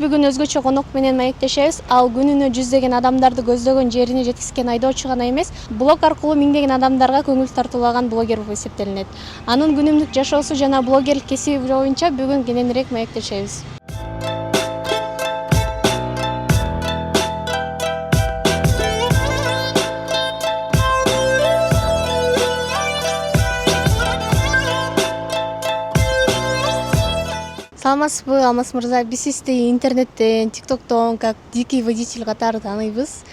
бүгүн өзгөчө конок менен маектешебиз. Ал күнүнө жүздөгөн адамдарды көздөгөн жерине жеткизген айдоочу гана эмес, блог аркылуу миңдеген адамдарга көңүл тартуулаган блогер болуп эсептелинет. Анын күнүмдүк жашоосу жана блогерлик кесиби боюнча бүгүн кененирээк маектешебиз. Саламатсызбы, Алмаз мырза? Биз сизди интернеттен, ТикТоктон как дикий водитель катары тааныйбыз.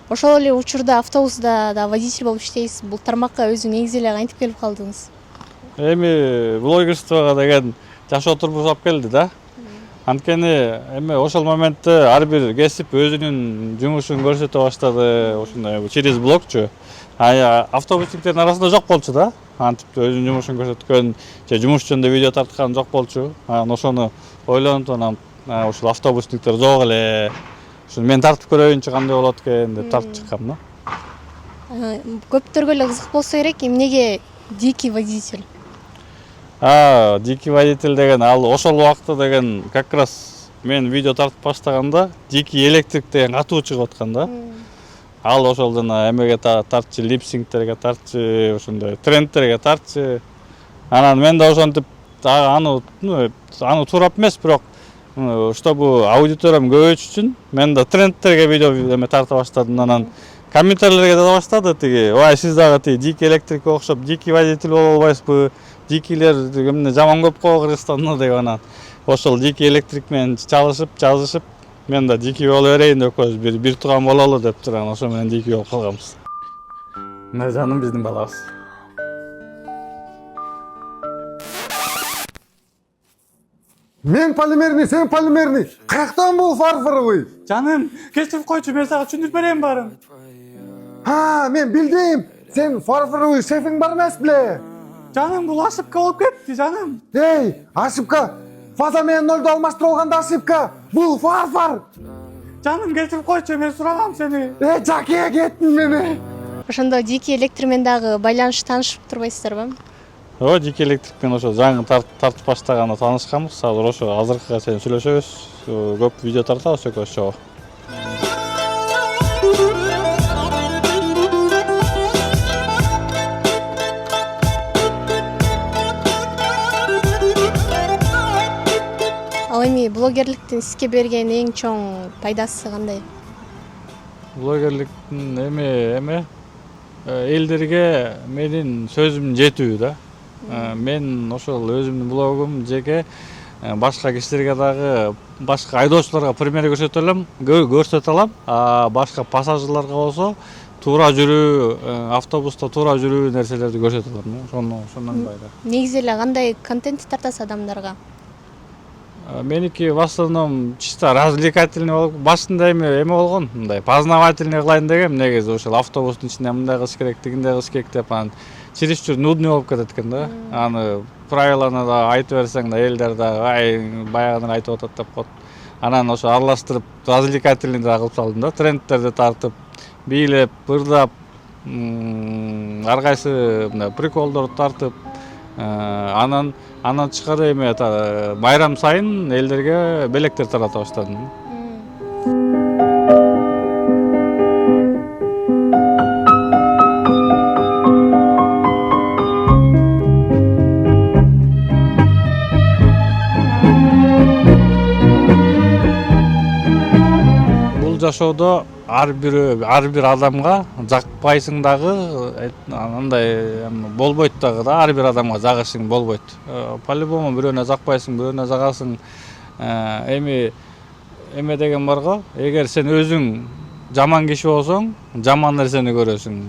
Ошол эле учурда автобуста да водитель болуп иштейсиз. Бул тармакка өзү негизи эле кантип келип калдыңыз? Эми блогерствого деген жашоо турмуш алып келди да. Анткени эми ошол моментте ар бир кесип өзүнүн жумушун көрсөтө баштады, ошондой через блогчу. Автобусниктердин арасында жок болчу да. Антип өзүнүн жумушун көрсөткөн же жумуш жөнүндө видео тарткан жок болчу. Ошону ойлонуп анан ушул автобусниктер жок эле. Ушуну мен тартып көрөйүнчү кандай болот экен деп тартып чыккам да. Көптөргө эле кызык болсо керек, эмнеге дикий водитель? Дикий водитель деген ал ошол убакта деген как раз мен видео тартып баштаганда дикий электрик деген катуу чыгып аткан да. Ал ошол жана эмеге тартчы, липсингтерге тартчы, ошондой трендтерге тартчы. Анан мен да ошентип аны туурап эмес, бирок чтобы аудиториям көбөйүш үчүн мен да трендтерге видео эме тарта баштадым. Анан комментарийлерге жаза баштады тиги: "Ой, сиз дагы тиги дикий электрикке окшоп дикий водитель боло албайсызбы? Дикийлер эмне жаман көп го Кыргызстанда" деп. Анан ошол дикий электрик менен чалышып, жазышып, мен да дикий боло берейин деп экөөбүз бир тууган бололу деп турган, ошо менен дикий болуп калганбыз. Мына жаным биздин балабыз. Мен полимерный, сен полимерный. Каяктан бул фарфоровый? Жаным, кечирип койчу, мен сага түшүндүрүп берейин баарын. Мен билдим. Сен фарфоровый шефиң бар эмес беле? Жаным, бул ошибка болуп кетти, жаным. Эй, ошибка. Фаза менен нолду алмаштырып алганда ошибка. Бул фарфор. Жаным, кечирип койчу, мен сурагам сени. Жаке кеттин мени. Ошондо дикий электр менен дагы байланыш таанышып турбайсыздарбы? Дикий электрик менен ошо жаңы тартып баштаганда таанышканбыз. Азыр ошо азыркыга чейин сүйлөшөбүз. Көп видео тартабыз экөөбүз чогуу. Ал эми блогерликтин сизге берген эң чоң пайдасы кандай? Блогерликтин эме элдерге менин сөзүм жетүү да. Мен ошол өзүмдүн блогум жеке башка кишилерге дагы, башка айдоочуларга пример көрсөтө алам. Башка пассажирларга болсо туура жүрүү, автобуста туура жүрүү нерселерди көрсөтө алам. Ошондон пайда. Негизи эле кандай контент тартасыз адамдарга? Меники в основном чисто развлекательный болуп, башында эме болгон, мындай познавательный кылайын дегем, негизи ошол автобустун ичинде мындай кылыш керек, тигиндей кылыш керек деп, анан чересчур нудный болуп кетет экен да. Аны правиланы да айтып берсең да, элдер да баягыны айтып атат деп коет. Анан ошо аралаштырып развлекательный да кылып салдым да, трендтерди тартып, бийлеп, ырдап, ар кайсы мындай приколдорду тартып, анан тышкары эме байрам сайын элдерге белектер тарата баштадым. Бул жашоодо ар бир адамга жакпайсың дагы, андай болбойт дагы да, ар бир адамга жагышың болбойт. По-любому бирөөнө жакпайсың, бирөөнө жагасың. Эме деген бар го, эгер сен өзүң жаман киши болсоң, жаман нерсени көрөсүң.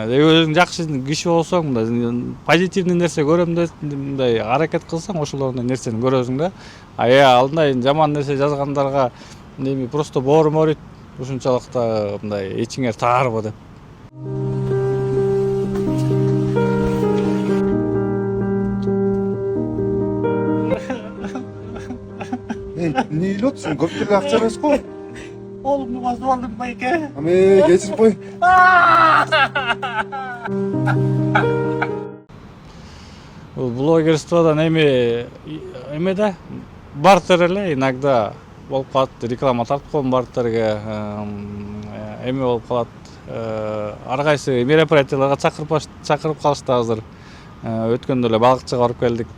Өзүң жакшы киши болсоң, мындай позитивный нерсе көрөм деп мындай аракет кылсаң, ошолордон нерсени көрөсүң да. Алдай жаман нерсе жазгандарга эми просто боорум ооруйт. Ушунчалык да мындай эчиңер таарбы деп. Не үйлөтсүң? Көп деле акча эмес го? Оğlumnu basıp aldım bayke. Geçir koy. Блогерстводан эмеде бартер эле иногда болуп калат, реклама тарткан бартерге эме болуп калат. Ар кайсы мероприятияларга чакырып калышты азыр. Өткөндө эле балыкчыга барып келдик.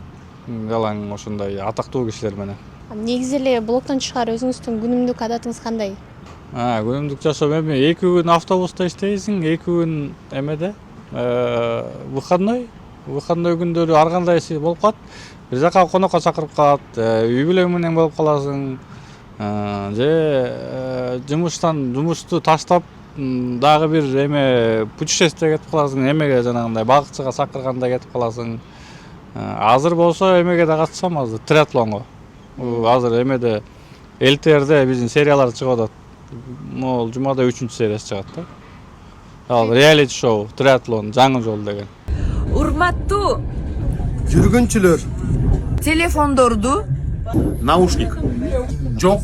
Жалаң ошондой атактуу кишилер менен. Негизи эле блогдон тышкары өзүңүздүн күнүмдүк адатыңыз кандай? Күнүмдүк жашоо эми 2 күн автобуста иштейсиң, 2 күн эмеде выходной күндөрү ар кандай болуп калат. Бир жака конокко чакырып калат, үй бүлөң менен болуп каласың. Же жумушту таштап дагы бир эме путешествие кетип каласың, эмеге жанагындай балыкчыга чакырганда кетип каласың. Азыр болсо эмеге да катышам, азыр триатлонго. Азыр эмеде ЛТРде биздин сериялар чыгып атат. Могул жумада 3-чү сериясы чыгат да. Ал реалити шоу, триатлон, жаңы жол деген. Урматтуу Жүргүнчүлөр. телефондорду Наушник. Жок.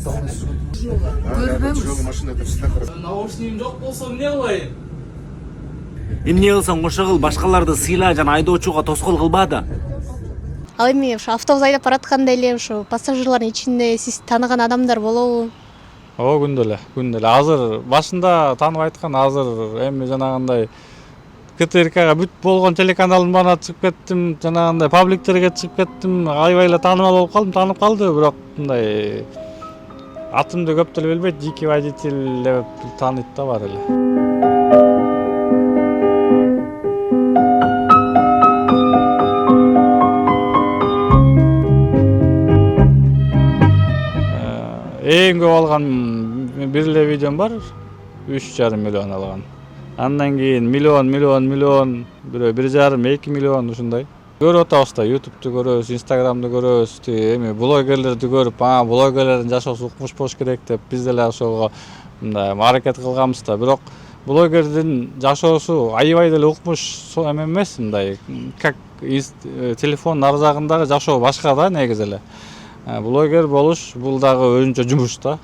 Наушнигим жок болсо эмне кылайын? Эмне кылсаң ошо кыл, башкаларды сыйла жана айдоочуга тоскоол кылба да. Ал эми ошо автобус айдап баратканда эле ошо пассажирлардын ичинде сиз тааныган адамдар болобу? Күндө эле. Азыр башында таанып айткан, азыр эми жанагындай КТРКга бүт болгон телеканалдын баарына чыгып кеттим, жанагындай пабликтерге чыгып кеттим, аябай эле таанымал болуп калдым, таанып калды, бирок мындай атымды көп деле билбейт, дикий водитель деп тааныйт да бар эле. Эң көп алган бир эле видеом бар, 3,5 миллион алган. Андан кийин миллион, бирөө 1,5-2 миллион ушундай. Көрүп атабыз да, YouTube'ду көрөбүз, Instagram'ды көрөбүз, эми блогерлерди көрүп, блогерлердин жашоосу укмуш болуш керек деп биз деле ошого мындай аракет кылганбыз да. Бирок блогердин жашоосу аябай деле укмуш эме эмес, мындай как телефондун арзагындагы жашоо башка да негизи эле. Блогер болуш бул дагы өзүнчө жумуш да.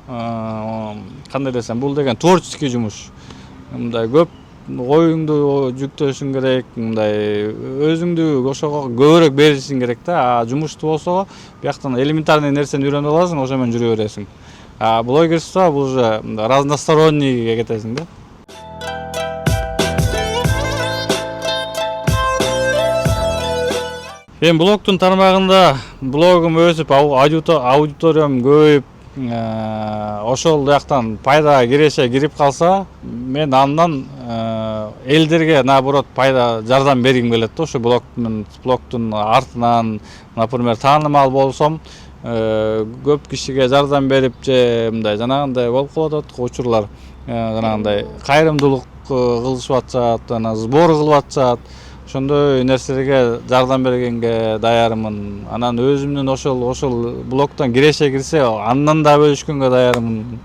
Кандай десем, бул деген творческий жумуш. Мындай көп оюңду жүктөшүң керек, мындай өзүңдү ошого көбүрөөк беришиң керек да. Жумушту болсо бияктан элементарный нерсени үйрөнүп аласың, ошо менен жүрө бересиң. Блогерство бул уже разностороннийге кетесиң да. Эми блогдун тармагында блогум өсүп, аудиториям көбөйүп, ошол жактан пайда кирип калса, мен андан элдерге наоборот пайда жардам бергим келет да. Ошо блогдун артынан, например, таанымал болсом, көп кишиге жардам берип же мындай жанагындай болуп калып атат учурлар, жанагындай кайрымдуулук кылышып атышат, сбор кылып атышат. Ошондой нерселерге жардам бергенге даярмын. Анан өзүмдүн ошол блогдон кирсе, андан да бөлүшкөнгө даярмын.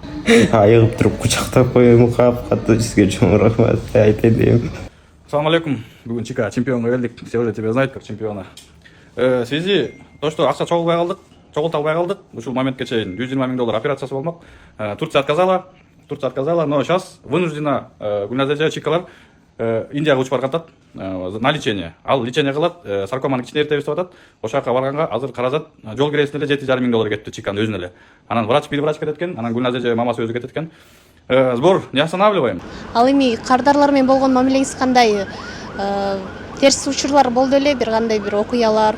Айыгып туруп кучактап коюм, катуу сизге чоң рахмат айтайын дейм. Ассаламу алейкум. Бүгүн ЧК чемпионго келдик. Все уже тебя знают как чемпиона. В связи то, что акча чогултабай калдык, ушул моментке чейин $120 000 операциясы болмок. Турция отказала, но сейчас вынуждена Гүлназар ЧКлар Индияга учуп баргатат на лечение. Ал лечение кылат, саркоманы кичине эртебиз деп атат. Ошол жака барганга азыр каражат жол киресине эле $7,5 000 кетти ЧКнын өзүнө эле. Анан бир врач кетет экен, анан Гүлназар мамасы өзү кетет экен. Сбор не останавливаем. Ал эми кардарлар менен болгон мамилеңиз кандай? Терс учурлар болду эле, бир кандай бир окуялар?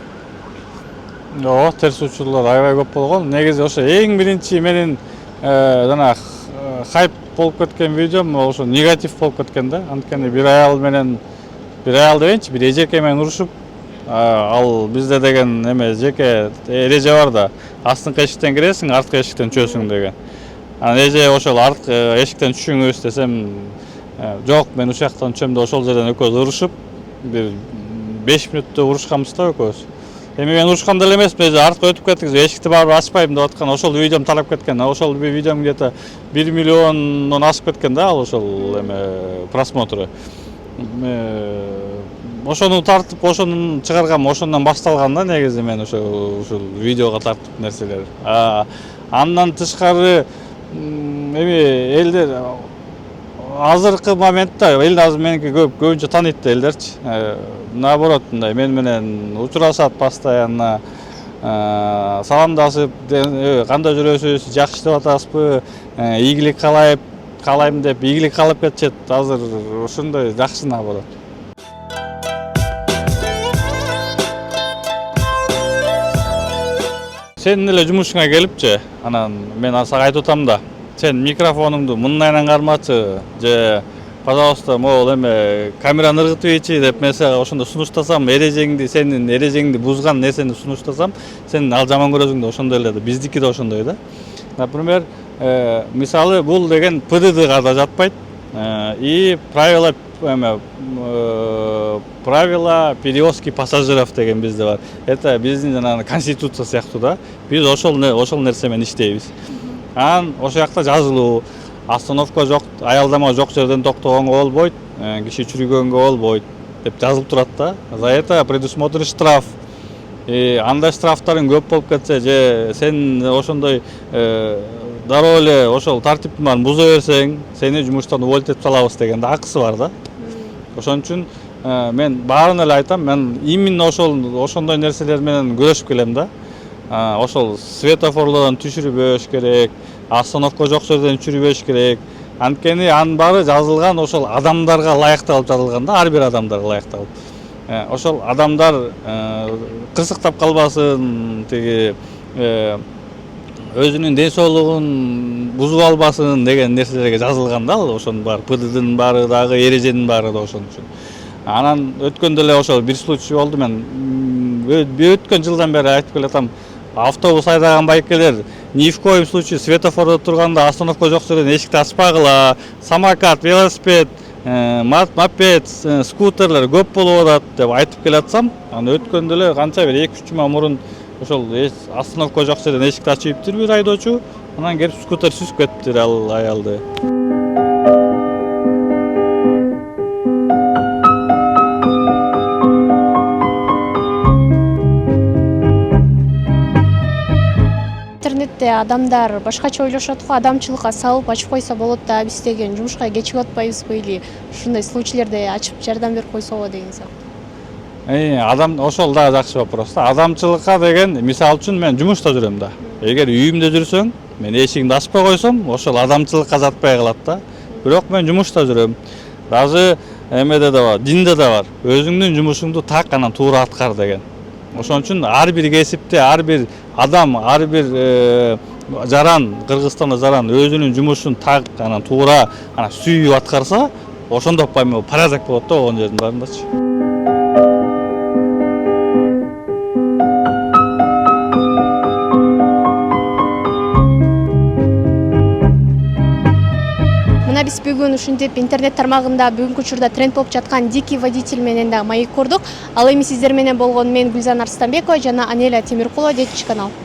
Терс учурлар аябай көп болгон. Негизи ошо эң биринчи менин жана хайп болуп кеткен видеом ошо негатив болуп кеткен да. Анткени бир аял дегенчи, бир эжеке менен урушуп, ал бизде деген эме жеке эреже бар да. Астыңкы эшиктен киресиң, арткы эшиктен чөсүң деген. Анан эже ошол арткы эшиктен түшүңүз десем, жок, мен ушул жактан түшөм деп ошол жерден экөөбүз урушуп, бир 5 мүнөттө урушканбыз да экөөбүз. Эми мен урушкан деле эмесмин, арткы өтүп кеттик, эшикти барып ачпайм деп аткан, ошол видеом тарап кеткен. Ошол видеом где-то 1 миллиондон ашып кеткен да, ал ошол эме просмотру. Ошону тартып, ошону чыгаргам, ошондон башталган да негизи мен ушул видеого тартып нерселер. Андан тышкары эми элдер азыркы моментте эл азыр меники көбүнчө тааныйт да элдерчи. Наоборот, мындай мен менен учурашат постоянно. саламдашып кандай жүрөсүз, жакшы деп атасызбы, ийгилик каалайм деп ийгилик каалап кетишет. Азыр ушундай жакшы наоборот. Сенин эле жумушуңа келипчи, анан мен сага айтып атам да, сен микрофонуңду мындайынан кармачы, же пожалуйста, могул эме камераны ыргытып ийчи деп мен сага ошондо сунуштасам, сенин эрежеңди бузган нерсени сунуштасам, сен ал жаман көрөсүң да ошондой эле да. Биздики да ошондой да. Например, мисалы бул деген ПДДга да жатпайт. И правила перевозки пассажиров деген бизде бар. Это биздин жанагы конституция сыяктуу да. Биз ошол нерсе менен иштейбиз. Анан ошол жакта жазылуу, остановка жок, аялдама жок жерден токтогонго болбойт, киши чүрүгөнгө болбойт деп жазылып турат да. За это предусмотрен штраф. Андай штрафтарың көп болуп кетсе, же сен ошондой дароо эле ошол тартиптин буза берсең, сени жумуштан уволить этип салабыз деген да акысы бар да. Ошон үчүн мен баарын эле айтам, мен именно ошондой нерселер менен күрөшүп келем да. Ошол светофорлордон түшүрбөш керек, остановка жок жерден түшүрбөш керек. Анткени анын баары жазылган ошол адамдарга ылайыкталып жазылган да, ар бир адамдарга ылайыкталып. Ошол адамдар кырсыктап калбасын, тиги өзүнүн ден соолугун бузуп албасын деген нерселерге жазылган да, ошонун баары, ПДДнын баары дагы, эреженин баары да ошон үчүн. Анан өткөндө эле ошол бир случай болду, мен өткөн жылдан бери айтып келатам, автобус айдаган байкелер ни в коем случае светофордо турганда остановка жок жерден эшикти ачпагыла, самокат, велосипед, мопед, скутерлер көп болуп атат деп айтып келатсам, анан өткөндө эле канча бир 2-3 жума мурун ошол остановка жок жерден эшикти ачыптыр бир айдоочу, анан келип скутер сүзүп кетиптир ал аялды. Интернетте адамдар башкача ойлошот го, адамчылыкка салып ачып койсо болот да, биз деген жумушка кечигип атпайбызбы или ушундай случайлерди ачып жардам берип койсо деген сыяктуу. Адам ошол да жакшы вопрос да. Адамчылыкка деген, мисалы үчүн мен жумушта жүрөм да. Эгер үйүмдө жүрсөм, мен эшигимди ачпай койсом, ошол адамчылыкка жатпай калат да. Бирок мен жумушта жүрөм. Даже эмеде да бар, динде да бар. Өзүңдүн жумушуңду так анан туура аткар деген. Ошон үчүн ар бир кесипте, ар бир адам, ар бир жаран, Кыргызстанда жаран өзүнүн жумушун так анан туура сүйүп аткарса, ошондо порядок болот да болгон жердин баарындачы. Мына биз бүгүн ушинтип интернет тармагында бүгүнкү учурда тренд болуп жаткан дикий водитель менен да маек көрдүк. Ал эми сиздер менен болгон мен Гүлзан Арстанбекова жана Анеля Темиркулова, Детич канал.